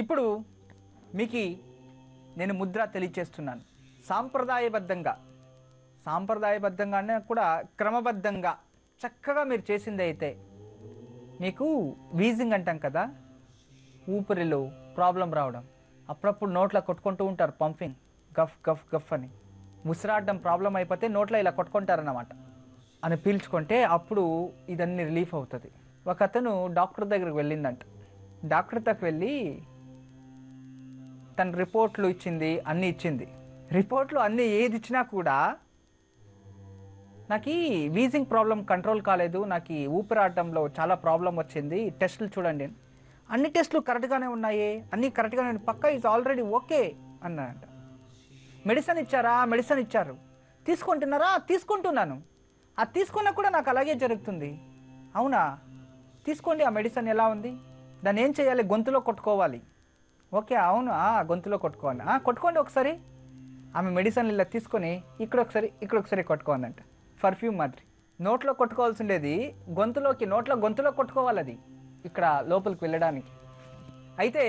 ఇప్పుడు మీకు నేను ముద్ర తెలియచేస్తున్నాను. సాంప్రదాయబద్ధంగానే కూడా క్రమబద్ధంగా చక్కగా మీరు చేసింది అయితే మీకు వీజింగ్ అంటాం కదా, ఊపిరిలో ప్రాబ్లం రావడం, అప్పుడప్పుడు నోట్లో కొట్టుకుంటూ ఉంటారు, పంపింగ్ గఫ్ గఫ్ గఫ్ అని ముసిరాడడం ప్రాబ్లం అయిపోతే నోట్లో ఇలా కొట్టుకుంటారన్నమాట అని పీల్చుకుంటే అప్పుడు ఇదన్నీ రిలీఫ్ అవుతుంది. ఒక అతను డాక్టర్ దగ్గరికి వెళ్ళిందంట. డాక్టర్ దగ్గరికి వెళ్ళి తన రిపోర్ట్లు ఇచ్చింది, అన్నీ ఇచ్చింది. రిపోర్ట్లు అన్నీ ఏది ఇచ్చినా కూడా నాకు ఈ వీజింగ్ ప్రాబ్లం కంట్రోల్ కాలేదు, నాకు ఈ ఊపిరాడడంలో చాలా ప్రాబ్లం వచ్చింది, టెస్టులు చూడండి, అన్ని టెస్టులు కరెక్ట్గానే ఉన్నాయి, అన్నీ కరెక్ట్గానే పక్కా ఈజ్ ఆల్రెడీ ఓకే అన్నారంట. మెడిసిన్ ఇచ్చారా? మెడిసిన్ ఇచ్చారు. తీసుకుంటున్నారా? తీసుకుంటున్నాను. అది తీసుకున్నా కూడా నాకు అలాగే జరుగుతుంది. అవునా? తీసుకోండి. ఆ మెడిసిన్ ఎలా ఉంది? దాన్ని ఏం చేయాలి? గొంతులో కొట్టుకోవాలి. ఓకే, అవును, గొంతులో కొట్టుకోవాలి. కొట్టుకోండి ఒకసారి. ఆమె మెడిసిన్ ఇలా తీసుకొని ఇక్కడ ఒకసారి కొట్టుకోవాలంట. పర్ఫ్యూమ్ మాదిరి నోట్లో కొట్టుకోవాల్సి ఉండేది గొంతులో కొట్టుకోవాలి. అది ఇక్కడ లోపలికి వెళ్ళడానికి. అయితే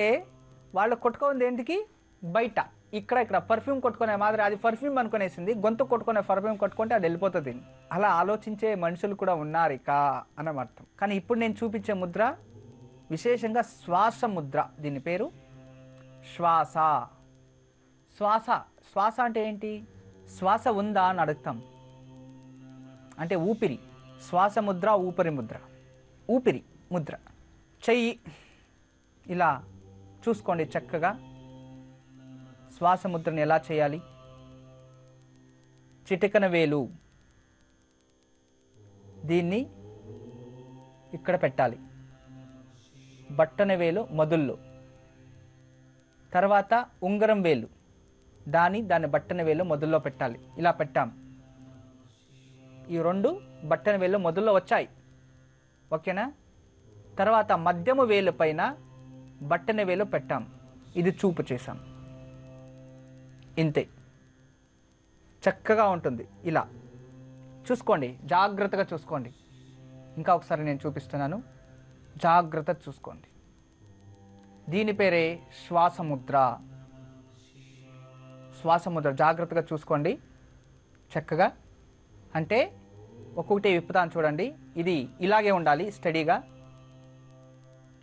వాళ్ళు కొట్టుకోవాలి ఏంటికి? బయట ఇక్కడ పర్ఫ్యూమ్ కొట్టుకునే మాదిరి అది పర్ఫ్యూమ్ అనుకునేసింది. గొంతు కొట్టుకునే పర్ఫ్యూమ్ కొట్టుకుంటే అది వెళ్ళిపోతుంది. అలా ఆలోచించే మనుషులు కూడా ఉన్నారు ఇక అని అర్థం. కానీ ఇప్పుడు నేను చూపించే ముద్ర విశేషంగా శ్వాస ముద్ర. దీని పేరు శ్వాస. శ్వాస అంటే ఏంటి? శ్వాస ఉందా అని అడుగుతాం. అంటే ఊపిరి. శ్వాస ముద్ర, ఊపిరి ముద్ర. ఊపిరి ముద్ర. చెయ్యి ఇలా చూసుకోండి చక్కగా. శ్వాస ముద్రను ఎలా చేయాలి? చిటికెన వేలు దీన్ని ఇక్కడ పెట్టాలి, బట్టన వేలు మొదల్లో, తర్వాత ఉంగరం వేలు దాని బట్టన వేలు మొదల్లో పెట్టాలి. ఇలా పెట్టాం. ఈ రెండు బట్టన వేలు మొదల్లో వచ్చాయి, ఓకేనా? తర్వాత మధ్యమ వేలు పైన బట్టన వేలు పెట్టాం. ఇది చూపు చేసాం. ఇంతే, చక్కగా ఉంటుంది. ఇలా చూసుకోండి, జాగ్రత్తగా చూసుకోండి. ఇంకా ఒకసారి నేను చూపిస్తున్నాను, జాగ్రత్త చూసుకోండి. దీని పేరే శ్వాసముద్ర. శ్వాసముద్ర జాగ్రత్తగా చూసుకోండి చక్కగా. అంటే ఒక్కొక్కటి విప్పుతాను చూడండి. ఇది ఇలాగే ఉండాలి, స్టడీగా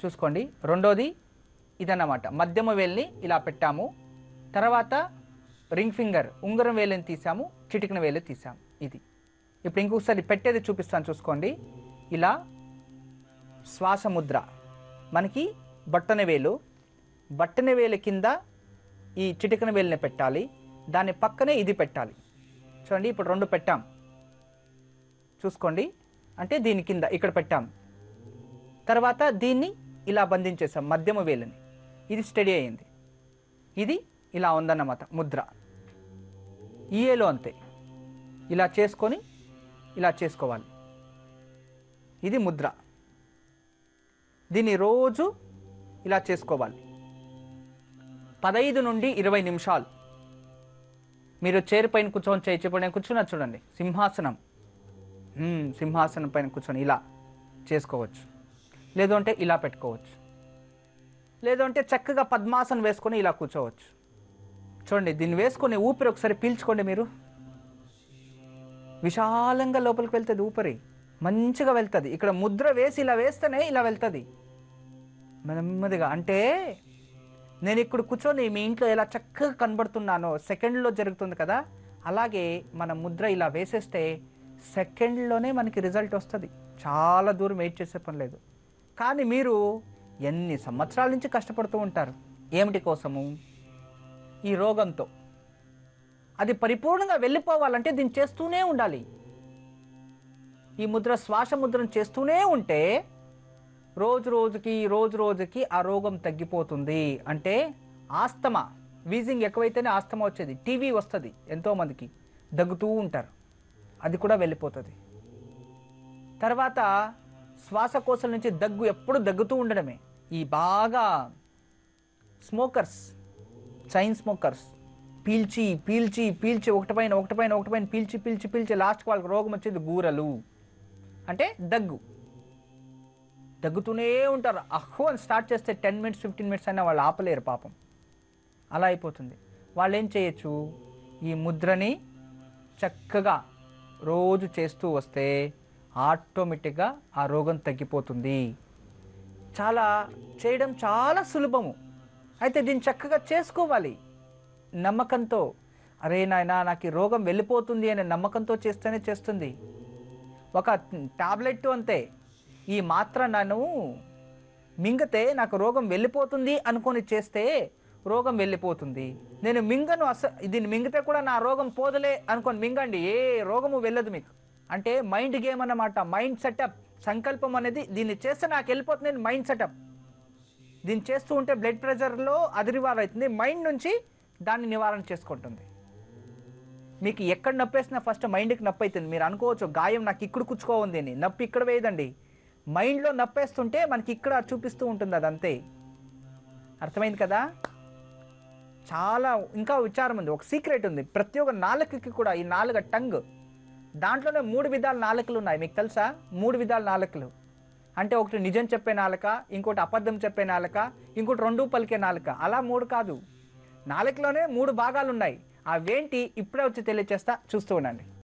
చూసుకోండి. రెండోది ఇదన్నమాట, మధ్యమ వేలుని ఇలా పెట్టాము, తర్వాత రింగ్ ఫింగర్ ఉంగరం వేలుని తీసాము, చిటికిన వేలు తీసాము. ఇది ఇప్పుడు ఇంకొకసారి పెట్టేది చూపిస్తాను చూసుకోండి. ఇలా శ్వాసముద్ర మనకి బట్టన వేలు కింద ఈ చిటికిన వేలుని పెట్టాలి, దాని పక్కనే ఇది పెట్టాలి. చూడండి, ఇప్పుడు రెండు పెట్టాం చూసుకోండి. అంటే దీని కింద ఇక్కడ పెట్టాం, తర్వాత దీన్ని ఇలా బంధించేసాం మధ్యమ వేలుని. ఇది స్టడీ అయింది. ఇది ఇలా ఉందన్నమాట ముద్ర. ఈఏలో అంతే, ఇలా చేసుకొని ఇలా చేసుకోవాలి. ఇది ముద్ర. దీన్ని రోజు ఇలా చేసుకోవాలి. 15 నుండి 20 నిమిషాలు మీరు చైర్ పైన కూర్చొని చేయకపోతే నేను కూర్చున్నా చూడండి, సింహాసనం పైన కూర్చొని ఇలా చేసుకోవచ్చు. లేదంటే ఇలా పెట్టుకోవచ్చు, లేదంటే చక్కగా పద్మాసనం వేసుకొని ఇలా కూర్చోవచ్చు. చూడండి, దీన్ని వేసుకొని ఊపిరి ఒకసారి పీల్చుకోండి. మీరు విశాలంగా లోపలికి వెళ్తుంది ఊపిరి, మంచిగా వెళ్తుంది. ఇక్కడ ముద్ర వేసి ఇలా వేస్తేనే ఇలా వెళ్తుంది నెమ్మదిగా. అంటే నేను ఇక్కడ కూర్చొని మీ ఇంట్లో ఎలా చక్కగా కనబడుతున్నానో సెకండ్లో జరుగుతుంది కదా, అలాగే మన ముద్ర ఇలా వేసేస్తే సెకండ్లోనే మనకి రిజల్ట్ వస్తుంది. చాలా దూరం వెయిట్ చేసే పని లేదు. కానీ మీరు ఎన్ని సంవత్సరాల నుంచి కష్టపడుతూ ఉంటారు ఏమిటి కోసము? ఈ రోగంతో. అది పరిపూర్ణంగా వెళ్ళిపోవాలంటే దీన్ని చేస్తూనే ఉండాలి. ఈ ముద్ర శ్వాస ముద్రను చేస్తూనే ఉంటే రోజు రోజుకి ఆ రోగం తగ్గిపోతుంది. అంటే ఆస్తమా, వీజింగ్ ఎక్కువైతేనే ఆస్తమా వచ్చేది, టీవీ వస్తుంది, ఎంతోమందికి దగ్గుతూ ఉంటారు, అది కూడా వెళ్ళిపోతుంది. తర్వాత శ్వాసకోశం నుంచి దగ్గు ఎప్పుడు దగ్గుతూ ఉండడమే. ఈ బాగా స్మోకర్స్, చైన్ స్మోకర్స్ పీల్చి ఒకటిపైన పీల్చి లాస్ట్కి వాళ్ళకి రోగం వచ్చేది గూరలు, అంటే దగ్గు. దగ్గుతూనే ఉంటారు. అహ్హు అని స్టార్ట్ చేస్తే 10 మినిట్స్ 15 మినిట్స్ అయినా వాళ్ళు ఆపలేరు పాపం. అలా అయిపోతుంది. వాళ్ళు ఏం చేయొచ్చు, ఈ ముద్రని చక్కగా రోజు చేస్తూ వస్తే ఆటోమేటిక్గా ఆ రోగం తగ్గిపోతుంది. చేయడం చాలా సులభము. అయితే దీన్ని చక్కగా చేసుకోవాలి నమ్మకంతో. అరే నాయనా నాకు ఈ రోగం వెళ్ళిపోతుంది అనే నమ్మకంతో చేస్తేనే చేస్తుంది. ఒక టాబ్లెట్ అంతే, ఈ మాత్ర నన్ను మింగితే నాకు రోగం వెళ్ళిపోతుంది అనుకొని చేస్తే రోగం వెళ్ళిపోతుంది. నేను మింగను, దీన్ని మింగితే కూడా నా రోగం పోదులే అనుకొని మింగండి, ఏ రోగము వెళ్ళదు మీకు. అంటే మైండ్ గేమ్ అన్నమాట, మైండ్ సెటప్. సంకల్పం అనేది దీన్ని చేస్తే నాకు వెళ్ళిపోతుంది మైండ్ సెటప్. దీన్ని చేస్తూ ఉంటే బ్లడ్ ప్రెషర్లో అది నివారణ అవుతుంది, మైండ్ నుంచి దాన్ని నివారణ చేసుకుంటుంది. మీకు ఎక్కడ నొప్పి వేసినా ఫస్ట్ మైండ్కి నొప్పి అవుతుంది. మీరు అనుకోవచ్చు గాయం నాకు ఇక్కడ కుచ్చుకోఉంది అని, నొప్పి ఇక్కడ వేయదండి. మైండ్లో నొప్పేస్తుంటే మనకి ఇక్కడ చూపిస్తూ ఉంటుంది, అదంతే. అర్థమైంది కదా. చాలా ఇంకా విచారం ఉంది, ఒక సీక్రెట్ ఉంది. ప్రతి ఒక్క నాలుకకి కూడా, ఈ నాలుక టంగ్, దాంట్లోనే 3 విధాల నాలుకలు ఉన్నాయి. మీకు తెలుసా? 3 విధాల నాలుకలు అంటే ఒకటి నిజం చెప్పే నాలుక, ఇంకోటి అబద్ధం చెప్పే నాలుక, ఇంకోటి 2 పలికే నాలుక. అలా 3 కాదు, నాలుకలోనే 3 భాగాలు ఉన్నాయి. అవేంటి ఇప్పుడే వచ్చి తెలియచేస్తా, చూస్తూ ఉండండి.